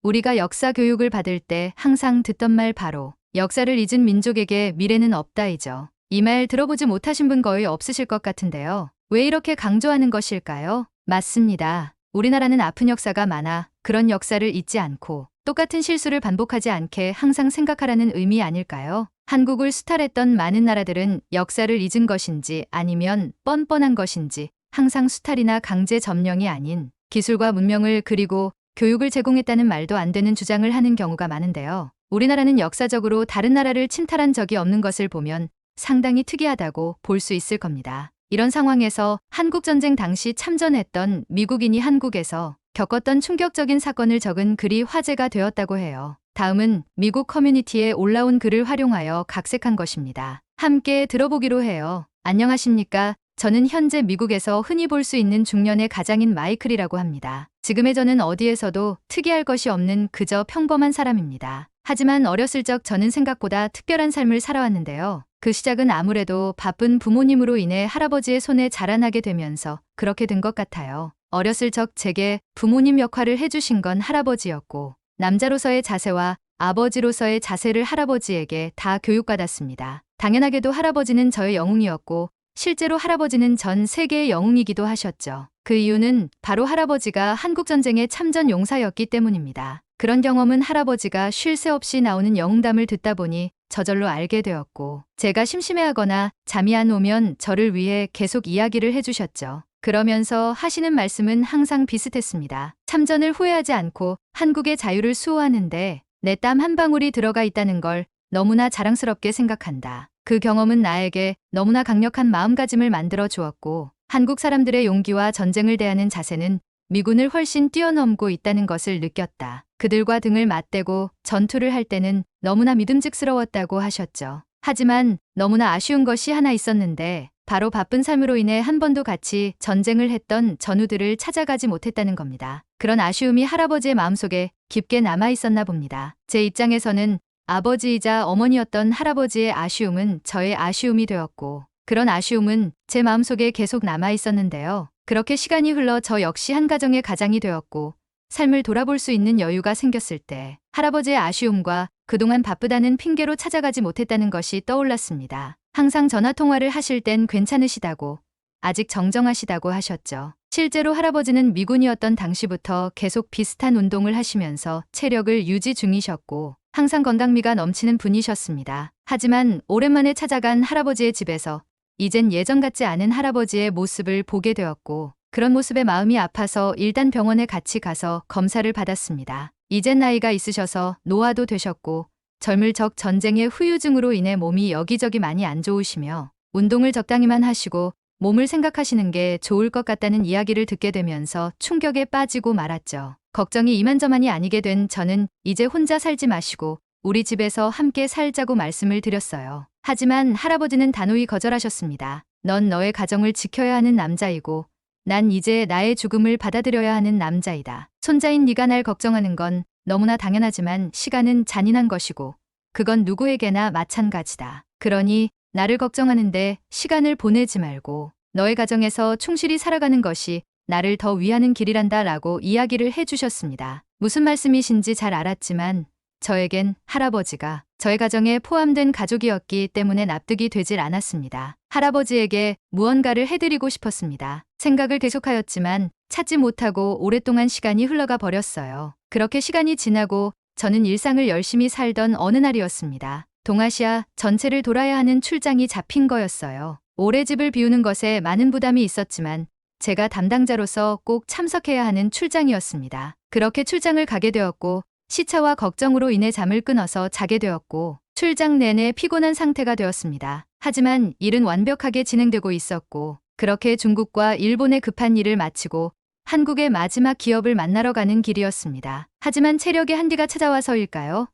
우리가 역사 교육을 받을 때 항상 듣던 말 바로 역사를 잊은 민족에게 미래는 없다이죠. 이 말 들어보지 못하신 분 거의 없으실 것 같은데요. 왜 이렇게 강조하는 것일까요? 맞습니다. 우리나라는 아픈 역사가 많아 그런 역사를 잊지 않고 똑같은 실수를 반복하지 않게 항상 생각하라는 의미 아닐까요? 한국을 수탈했던 많은 나라들은 역사를 잊은 것인지 아니면 뻔뻔한 것인지 항상 수탈이나 강제 점령이 아닌 기술과 문명을 그리고 교육을 제공했다는 말도 안 되는 주장을 하는 경우가 많은데요. 우리나라는 역사적으로 다른 나라를 침탈한 적이 없는 것을 보면 상당히 특이하다고 볼 수 있을 겁니다. 이런 상황에서 한국전쟁 당시 참전했던 미국인이 한국에서 겪었던 충격적인 사건을 적은 글이 화제가 되었다고 해요. 다음은 미국 커뮤니티에 올라온 글을 활용하여 각색한 것입니다. 함께 들어보기로 해요. 안녕하십니까? 저는 현재 미국에서 흔히 볼 수 있는 중년의 가장인 마이클이라고 합니다. 지금의 저는 어디에서도 특이할 것이 없는 그저 평범한 사람입니다. 하지만 어렸을 적 저는 생각보다 특별한 삶을 살아왔는데요. 그 시작은 아무래도 바쁜 부모님으로 인해 할아버지의 손에 자라나게 되면서 그렇게 된 것 같아요. 어렸을 적 제게 부모님 역할을 해주신 건 할아버지였고 남자로서의 자세와 아버지로서의 자세를 할아버지에게 다 교육받았습니다. 당연하게도 할아버지는 저의 영웅이었고 실제로 할아버지는 전 세계의 영웅이기도 하셨죠. 그 이유는 바로 할아버지가 한국전쟁의 참전 용사였기 때문입니다. 그런 경험은 할아버지가 쉴 새 없이 나오는 영웅담을 듣다 보니 저절로 알게 되었고 제가 심심해하거나 잠이 안 오면 저를 위해 계속 이야기를 해주셨죠. 그러면서 하시는 말씀은 항상 비슷했습니다. 참전을 후회하지 않고 한국의 자유를 수호하는데 내 땀 한 방울이 들어가 있다는 걸 너무나 자랑스럽게 생각한다. 그 경험은 나에게 너무나 강력한 마음가짐을 만들어 주었고 한국 사람들의 용기와 전쟁을 대하는 자세는 미군을 훨씬 뛰어넘고 있다는 것을 느꼈다. 그들과 등을 맞대고 전투를 할 때는 너무나 믿음직스러웠다고 하셨죠. 하지만 너무나 아쉬운 것이 하나 있었는데 바로 바쁜 삶으로 인해 한 번도 같이 전쟁을 했던 전우들을 찾아가지 못했다는 겁니다. 그런 아쉬움이 할아버지의 마음속에 깊게 남아 있었나 봅니다. 제 입장에서는 아버지이자 어머니였던 할아버지의 아쉬움은 저의 아쉬움이 되었고 그런 아쉬움은 제 마음속에 계속 남아 있었는데요. 그렇게 시간이 흘러 저 역시 한 가정의 가장이 되었고 삶을 돌아볼 수 있는 여유가 생겼을 때 할아버지의 아쉬움과 그동안 바쁘다는 핑계로 찾아가지 못했다는 것이 떠올랐습니다. 항상 전화통화를 하실 땐 괜찮으시다고 아직 정정하시다고 하셨죠. 실제로 할아버지는 미군이었던 당시부터 계속 비슷한 운동을 하시면서 체력을 유지 중이셨고 항상 건강미가 넘치는 분이셨습니다. 하지만 오랜만에 찾아간 할아버지의 집에서 이젠 예전 같지 않은 할아버지의 모습을 보게 되었고 그런 모습에 마음이 아파서 일단 병원에 같이 가서 검사를 받았습니다. 이젠 나이가 있으셔서 노화도 되셨고 젊을 적 전쟁의 후유증으로 인해 몸이 여기저기 많이 안 좋으시며 운동을 적당히만 하시고 몸을 생각하시는 게 좋을 것 같다는 이야기를 듣게 되면서 충격에 빠지고 말았죠. 걱정이 이만저만이 아니게 된 저는 이제 혼자 살지 마시고 우리 집에서 함께 살자고 말씀을 드렸어요. 하지만 할아버지는 단호히 거절하셨습니다. 넌 너의 가정을 지켜야 하는 남자이고 난 이제 나의 죽음을 받아들여야 하는 남자이다. 손자인 네가 날 걱정하는 건 너무나 당연하지만 시간은 잔인한 것이고 그건 누구에게나 마찬가지다. 그러니 나를 걱정하는데 시간을 보내지 말고 너의 가정에서 충실히 살아가는 것이 나를 더 위하는 길이란다 라고 이야기를 해주셨습니다. 무슨 말씀이신지 잘 알았지만 저에겐 할아버지가 저의 가정에 포함된 가족이었기 때문에 납득이 되질 않았습니다. 할아버지에게 무언가를 해드리고 싶었습니다. 생각을 계속하였지만 찾지 못하고 오랫동안 시간이 흘러가 버렸어요. 그렇게 시간이 지나고 저는 일상을 열심히 살던 어느 날이었습니다. 동아시아 전체를 돌아야 하는 출장이 잡힌 거였어요. 오래 집을 비우는 것에 많은 부담이 있었지만 제가 담당자로서 꼭 참석해야 하는 출장이었습니다. 그렇게 출장을 가게 되었고 시차와 걱정으로 인해 잠을 끊어서 자게 되었고 출장 내내 피곤한 상태가 되었습니다. 하지만 일은 완벽하게 진행되고 있었고 그렇게 중국과 일본의 급한 일을 마치고 한국의 마지막 기업을 만나러 가는 길이었습니다. 하지만 체력의 한디가 찾아와서일까요?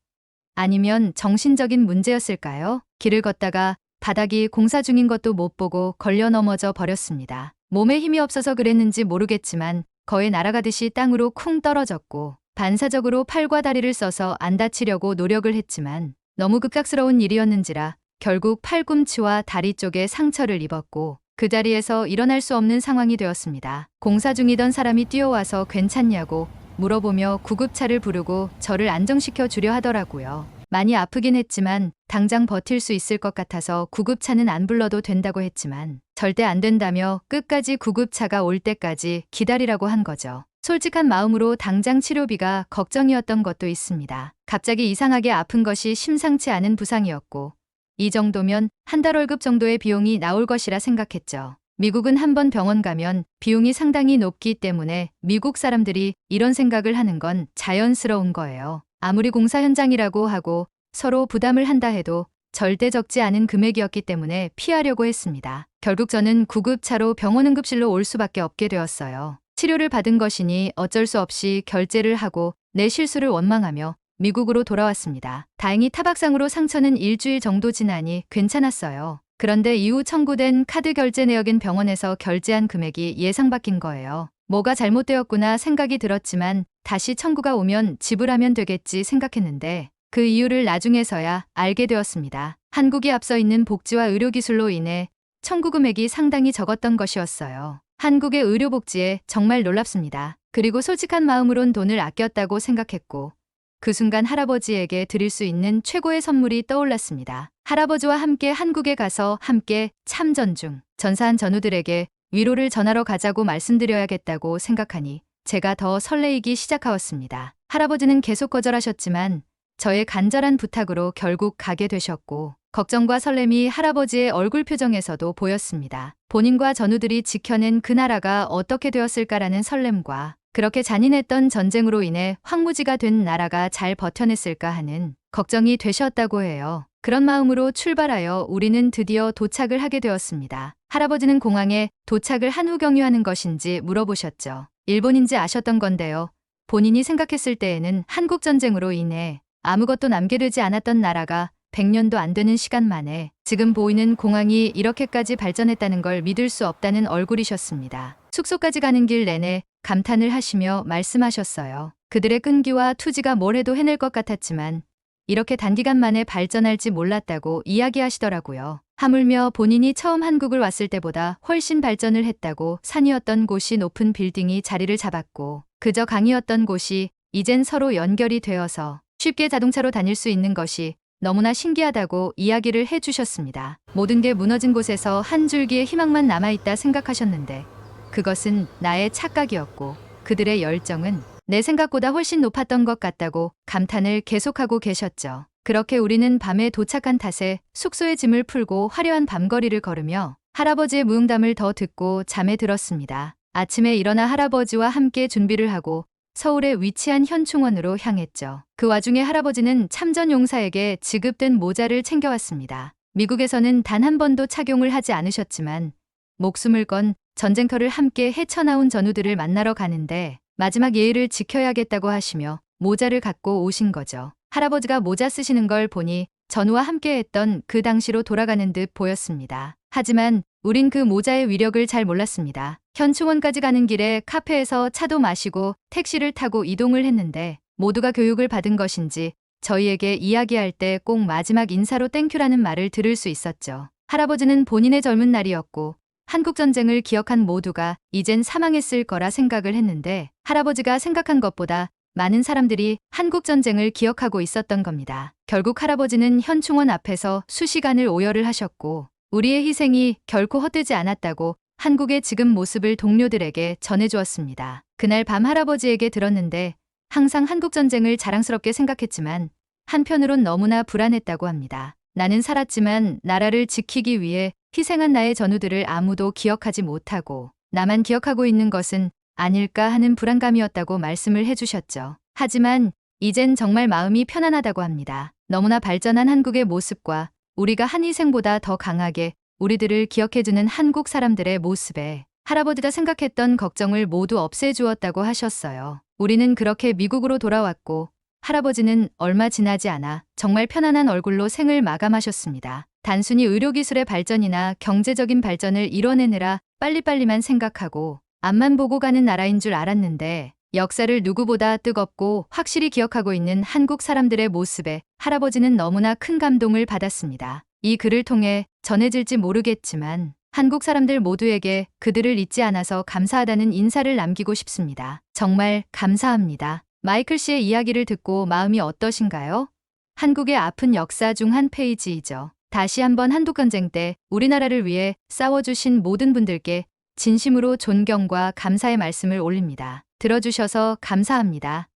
아니면 정신적인 문제였을까요? 길을 걷다가 바닥이 공사 중인 것도 못 보고 걸려 넘어져 버렸습니다. 몸에 힘이 없어서 그랬는지 모르겠지만 거의 날아가듯이 땅으로 쿵 떨어졌고 반사적으로 팔과 다리를 써서 안 다치려고 노력을 했지만 너무 급작스러운 일이었는지라 결국 팔꿈치와 다리 쪽에 상처를 입었고 그 자리에서 일어날 수 없는 상황이 되었습니다. 공사 중이던 사람이 뛰어와서 괜찮냐고 물어보며 구급차를 부르고 저를 안정시켜 주려 하더라고요. 많이 아프긴 했지만 당장 버틸 수 있을 것 같아서 구급차는 안 불러도 된다고 했지만 절대 안 된다며 끝까지 구급차가 올 때까지 기다리라고 한 거죠. 솔직한 마음으로 당장 치료비가 걱정이었던 것도 있습니다. 갑자기 이상하게 아픈 것이 심상치 않은 부상이었고 이 정도면 한 달 월급 정도의 비용이 나올 것이라 생각했죠. 미국은 한번 병원 가면 비용이 상당히 높기 때문에 미국 사람들이 이런 생각을 하는 건 자연스러운 거예요. 아무리 공사 현장이라고 하고 서로 부담을 한다 해도 절대 적지 않은 금액이었기 때문에 피하려고 했습니다. 결국 저는 구급차로 병원 응급실로 올 수밖에 없게 되었어요. 치료를 받은 것이니 어쩔 수 없이 결제를 하고 내 실수를 원망하며 미국으로 돌아왔습니다. 다행히 타박상으로 상처는 일주일 정도 지나니 괜찮았어요. 그런데 이후 청구된 카드 결제 내역인 병원에서 결제한 금액이 예상 밖인 거예요. 뭐가 잘못되었구나 생각이 들었지만 다시 청구가 오면 지불하면 되겠지 생각했는데 그 이유를 나중에서야 알게 되었습니다. 한국이 앞서 있는 복지와 의료기술로 인해 청구 금액이 상당히 적었던 것이었어요. 한국의 의료복지에 정말 놀랍습니다. 그리고 솔직한 마음으론 돈을 아꼈다고 생각했고 그 순간 할아버지에게 드릴 수 있는 최고의 선물이 떠올랐습니다. 할아버지와 함께 한국에 가서 함께 참전 중 전사한 전우들에게 위로를 전하러 가자고 말씀드려야겠다고 생각하니 제가 더 설레이기 시작하였습니다. 할아버지는 계속 거절하셨지만 저의 간절한 부탁으로 결국 가게 되셨고 걱정과 설렘이 할아버지의 얼굴 표정에서도 보였습니다. 본인과 전우들이 지켜낸 그 나라가 어떻게 되었을까라는 설렘과 그렇게 잔인했던 전쟁으로 인해 황무지가 된 나라가 잘 버텨냈을까 하는 걱정이 되셨다고 해요. 그런 마음으로 출발하여 우리는 드디어 도착을 하게 되었습니다. 할아버지는 공항에 도착을 한 후 경유하는 것인지 물어보셨죠. 일본인지 아셨던 건데요. 본인이 생각했을 때에는 한국 전쟁으로 인해 아무것도 남게 되지 않았던 나라가 100년도 안 되는 시간 만에 지금 보이는 공항이 이렇게까지 발전했다는 걸 믿을 수 없다는 얼굴이셨습니다. 숙소까지 가는 길 내내 감탄을 하시며 말씀하셨어요. 그들의 끈기와 투지가 뭘 해도 해낼 것 같았지만 이렇게 단기간 만에 발전할지 몰랐다고 이야기하시더라고요. 하물며 본인이 처음 한국을 왔을 때보다 훨씬 발전을 했다고 산이었던 곳이 높은 빌딩이 자리를 잡았고 그저 강이었던 곳이 이젠 서로 연결이 되어서 쉽게 자동차로 다닐 수 있는 것이 너무나 신기하다고 이야기를 해주셨습니다. 모든 게 무너진 곳에서 한 줄기의 희망만 남아있다 생각하셨는데 그것은 나의 착각이었고 그들의 열정은 내 생각보다 훨씬 높았던 것 같다고 감탄을 계속하고 계셨죠. 그렇게 우리는 밤에 도착한 탓에 숙소에 짐을 풀고 화려한 밤거리를 걸으며 할아버지의 무용담을 더 듣고 잠에 들었습니다. 아침에 일어나 할아버지와 함께 준비를 하고 서울에 위치한 현충원으로 향했죠. 그 와중에 할아버지는 참전용사에게 지급된 모자를 챙겨왔습니다. 미국에서는 단 한 번도 착용을 하지 않으셨지만 목숨을 건 전쟁터를 함께 헤쳐나온 전우들을 만나러 가는데 마지막 예의를 지켜야겠다고 하시며 모자를 갖고 오신 거죠. 할아버지가 모자 쓰시는 걸 보니 전우와 함께했던 그 당시로 돌아가는 듯 보였습니다. 하지만 우린 그 모자의 위력을 잘 몰랐습니다. 현충원까지 가는 길에 카페에서 차도 마시고 택시를 타고 이동을 했는데 모두가 교육을 받은 것인지 저희에게 이야기할 때 꼭 마지막 인사로 땡큐라는 말을 들을 수 있었죠. 할아버지는 본인의 젊은 날이었고 한국전쟁을 기억한 모두가 이젠 사망했을 거라 생각을 했는데 할아버지가 생각한 것보다 많은 사람들이 한국전쟁을 기억하고 있었던 겁니다. 결국 할아버지는 현충원 앞에서 수시간을 오열을 하셨고 우리의 희생이 결코 헛되지 않았다고 한국의 지금 모습을 동료들에게 전해주었습니다. 그날 밤 할아버지에게 들었는데 항상 한국전쟁을 자랑스럽게 생각했지만 한편으론 너무나 불안했다고 합니다. 나는 살았지만 나라를 지키기 위해 희생한 나의 전우들을 아무도 기억하지 못하고 나만 기억하고 있는 것은 아닐까 하는 불안감이었다고 말씀을 해주셨죠. 하지만 이젠 정말 마음이 편안하다고 합니다. 너무나 발전한 한국의 모습과 우리가 한 희생보다 더 강하게 우리들을 기억해주는 한국 사람들의 모습에 할아버지가 생각했던 걱정을 모두 없애주었다고 하셨어요. 우리는 그렇게 미국으로 돌아왔고 할아버지는 얼마 지나지 않아 정말 편안한 얼굴로 생을 마감하셨습니다. 단순히 의료기술의 발전이나 경제적인 발전을 이뤄내느라 빨리빨리만 생각하고 앞만 보고 가는 나라인 줄 알았는데 역사를 누구보다 뜨겁고 확실히 기억하고 있는 한국 사람들의 모습에 할아버지는 너무나 큰 감동을 받았습니다. 이 글을 통해 전해질지 모르겠지만 한국 사람들 모두에게 그들을 잊지 않아서 감사하다는 인사를 남기고 싶습니다. 정말 감사합니다. 마이클 씨의 이야기를 듣고 마음이 어떠신가요? 한국의 아픈 역사 중 한 페이지이죠. 다시 한번 한국전쟁 때 우리나라를 위해 싸워주신 모든 분들께 진심으로 존경과 감사의 말씀을 올립니다. 들어주셔서 감사합니다.